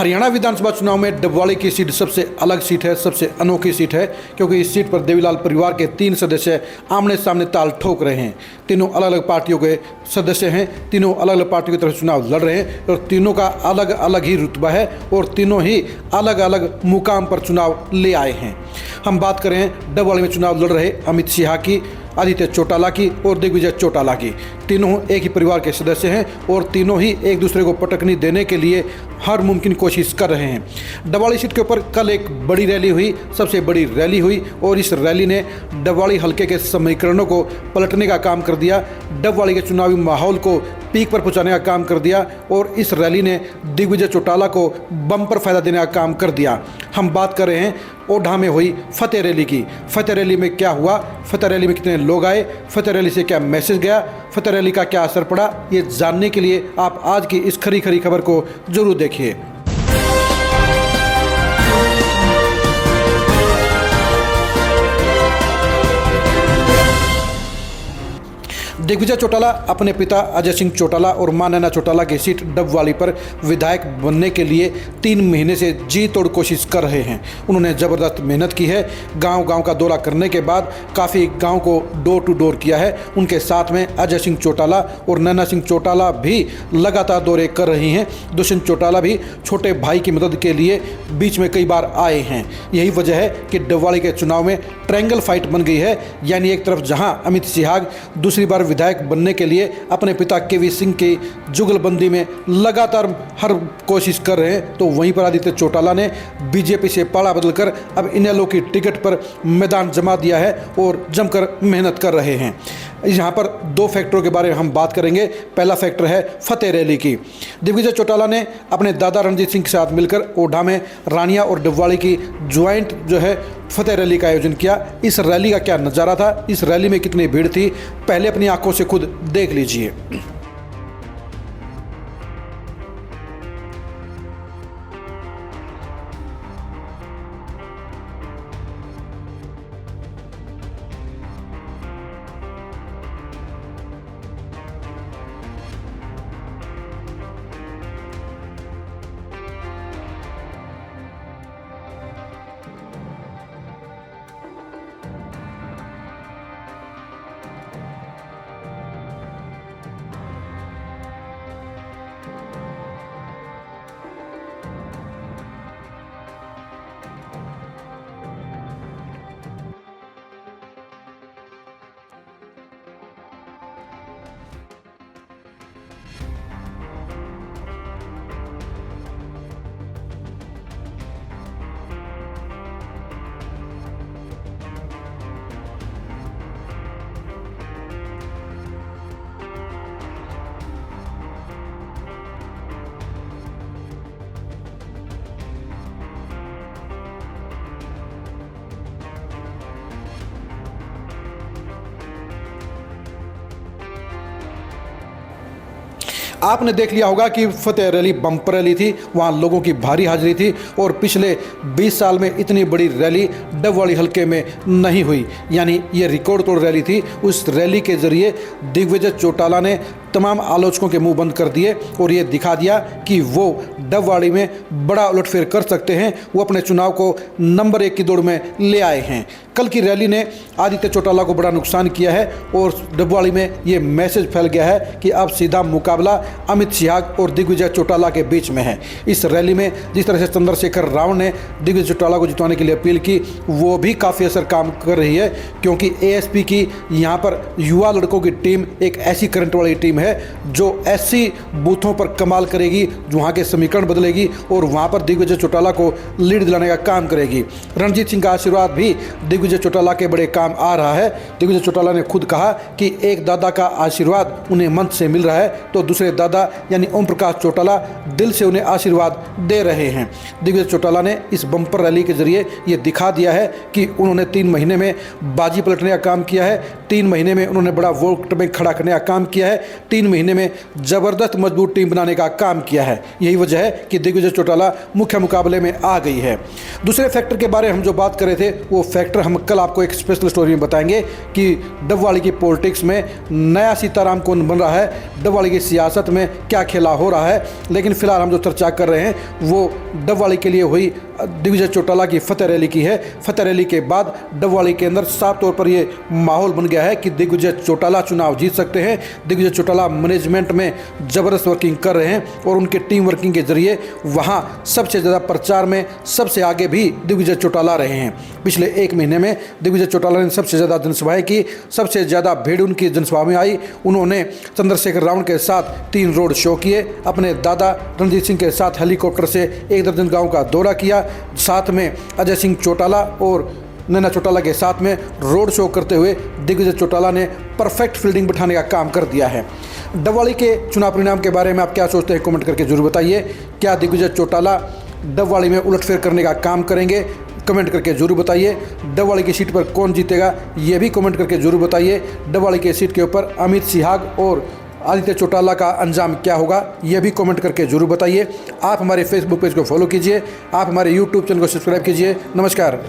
हरियाणा विधानसभा चुनाव में डबवाली की सीट सबसे अलग सीट है, सबसे अनोखी सीट है, क्योंकि इस सीट पर देवीलाल परिवार के 3 सदस्य आमने सामने ताल ठोक रहे हैं। तीनों अलग अलग पार्टियों के सदस्य हैं, तीनों अलग अलग पार्टियों की तरफ चुनाव लड़ रहे हैं और तीनों का अलग अलग ही रुतबा है और तीनों ही अलग अलग मुकाम पर चुनाव ले आए हैं। हम बात करें डबवाली में चुनाव लड़ रहे अमित सिन्हा की, आदित्य चौटाला की और दिग्विजय चौटाला की। तीनों एक ही परिवार के सदस्य हैं और तीनों ही एक दूसरे को पटकनी देने के लिए हर मुमकिन कोशिश कर रहे हैं। डबवाली सीट के ऊपर कल एक बड़ी रैली हुई, सबसे बड़ी रैली हुई और इस रैली ने डबवाली हलके के समीकरणों को पलटने का काम कर दिया, डबवाली के चुनावी माहौल को पीक पर पहुंचाने का काम कर दिया और इस रैली ने दिग्विजय चौटाला को बम्पर फायदा देने का काम कर दिया। हम बात कर रहे हैं ओढ़ा में हुई फतेह रैली की। फतेह रैली में क्या हुआ, फतेह रैली में कितने लोग आए, फतेह रैली से क्या मैसेज गया, फतेह रैली का क्या असर पड़ा, ये जानने के लिए आप आज की इस खरी खरी खबर को जरूर देखिए। दिग्विजय चौटाला अपने पिता अजय सिंह चौटाला और मां नैना चौटाला की सीट डबवाली पर विधायक बनने के लिए 3 महीने से जी तोड़ कोशिश कर रहे हैं। उन्होंने ज़बरदस्त मेहनत की है। गांव-गांव का दौरा करने के बाद काफ़ी गांव को डोर टू डोर किया है। उनके साथ में अजय सिंह चौटाला और नैना सिंह चौटाला भी लगातार दौरे कर रही हैं। दुष्यंत चौटाला भी छोटे भाई की मदद के लिए बीच में कई बार आए हैं। यही वजह है कि डबवाली के चुनाव में ट्रायंगल फाइट बन गई है, यानी एक तरफ जहां अमित सिन्हा दूसरी बार विधायक बनने के लिए अपने पिता केवी सिंह की जुगलबंदी में लगातार हर कोशिश कर रहे हैं, तो वहीं पर आदित्य चौटाला ने बीजेपी से पाला बदलकर अब इनेलो की टिकट पर मैदान जमा दिया है और जमकर मेहनत कर रहे हैं। यहाँ पर 2 फैक्टरों के बारे में हम बात करेंगे। पहला फैक्टर है फतेह रैली की। दिग्विजय चौटाला ने अपने दादा रणजीत सिंह के साथ मिलकर ओढ़ा में रानिया और डबवाली की ज्वाइंट फतेह रैली का आयोजन किया। इस रैली का क्या नज़ारा था, इस रैली में कितनी भीड़ थी, पहले अपनी आंखों से खुद देख लीजिए। आपने देख लिया होगा कि फतेह रैली बम्पर रैली थी, वहाँ लोगों की भारी हाजिरी थी और पिछले 20 साल में इतनी बड़ी रैली डबवाली हलके में नहीं हुई, यानी ये रिकॉर्ड तोड़ रैली थी। उस रैली के जरिए दिग्विजय चौटाला ने तमाम आलोचकों के मुंह बंद कर दिए और ये दिखा दिया कि वो डबवाली में बड़ा उलटफेर कर सकते हैं। वो अपने चुनाव को नंबर 1 की दौड़ में ले आए हैं। कल की रैली ने आदित्य चौटाला को बड़ा नुकसान किया है और डबवाली में ये मैसेज फैल गया है कि अब सीधा मुकाबला अमित सिन्हा और दिग्विजय चौटाला के बीच में है। इस रैली में जिस तरह से चंद्रशेखर राव ने दिग्विजय चौटाला को जितवाने के लिए अपील की, वो भी काफ़ी असर काम कर रही है, क्योंकि एएसपी की यहाँ पर युवा लड़कों की टीम एक ऐसी करंट वाली टीम है जो ऐसी बूथों पर कमाल करेगी, जो वहाँ के समीकरण बदलेगी और वहाँ पर दिग्विजय चौटाला को लीड दिलाने का काम करेगी। रणजीत सिंह का आशीर्वाद भी दिग्विजय चौटाला के बड़े काम आ रहा है। दिग्विजय चौटाला ने खुद कहा कि एक दादा का आशीर्वाद उन्हें मन से मिल रहा है, तो दूसरे दादा यानी ओम प्रकाश चौटाला दिल से उन्हें आशीर्वाद दे रहे हैं। दिग्विजय चौटाला ने इस बम्पर रैली के जरिए ये दिखा दिया है कि उन्होंने 3 महीने में बाजी पलटने का काम किया है, 3 महीने में उन्होंने बड़ा वोट में खड़ा करने का काम किया है, 3 महीने में जबरदस्त मजबूत टीम बनाने का काम किया है। यही वजह है कि दिग्विजय चौटाला मुख्य मुकाबले में आ गई है। दूसरे फैक्टर के बारे में हम जो बात कर रहे थे वो फैक्टर हम कल आपको एक स्पेशल स्टोरी में बताएंगे कि डबवाली की पॉलिटिक्स में नया सीताराम कौन बन रहा है, डबवाली की सियासत में क्या खेला हो रहा है। लेकिन फिलहाल हम जो चर्चा कर रहे हैं वो डबवाली के लिए हुई दिग्विजय चौटाला की फतेह रैली की है। फतेह रैली के बाद डबवाली के अंदर साफ तौर पर ये माहौल बन गया है कि दिग्विजय चौटाला चुनाव जीत सकते हैं। दिग्विजय चौटाला मैनेजमेंट में ज़बरदस्त वर्किंग कर रहे हैं और उनके टीम वर्किंग के जरिए वहाँ सबसे ज़्यादा प्रचार में सबसे आगे भी दिग्विजय चौटाला रहे हैं। पिछले 1 महीने में दिग्विजय चौटाला ने सबसे ज़्यादा जनसभाएं की, सबसे ज़्यादा भीड़ उनकी जनसभा में आई। उन्होंने चंद्रशेखर रावण के साथ 3 रोड शो किए, अपने दादा रणजीत सिंह के साथ हेलीकॉप्टर से 1 दर्जन गाँव का दौरा किया, साथ में अजय सिंह चौटाला और नैना चौटाला के साथ में रोड शो करते हुए दिग्विजय चौटाला ने परफेक्ट फील्डिंग बिठाने का काम कर दिया है। डबवाली के चुनाव परिणाम के बारे में आप क्या सोचते हैं, कमेंट करके जरूर बताइए। क्या दिग्विजय चौटाला डबवाली में उलटफेर करने का काम करेंगे, कमेंट करके जरूर बताइए। डबवाली की सीट पर कौन जीतेगा ये भी कमेंट करके जरूर बताइए। डबवाली की सीट के ऊपर अमित सिहाग और आदित्य चौटाला का अंजाम क्या होगा यह भी कमेंट करके जरूर बताइए। आप हमारे फेसबुक पेज को फॉलो कीजिए, आप हमारे यूट्यूब चैनल को सब्सक्राइब कीजिए। नमस्कार।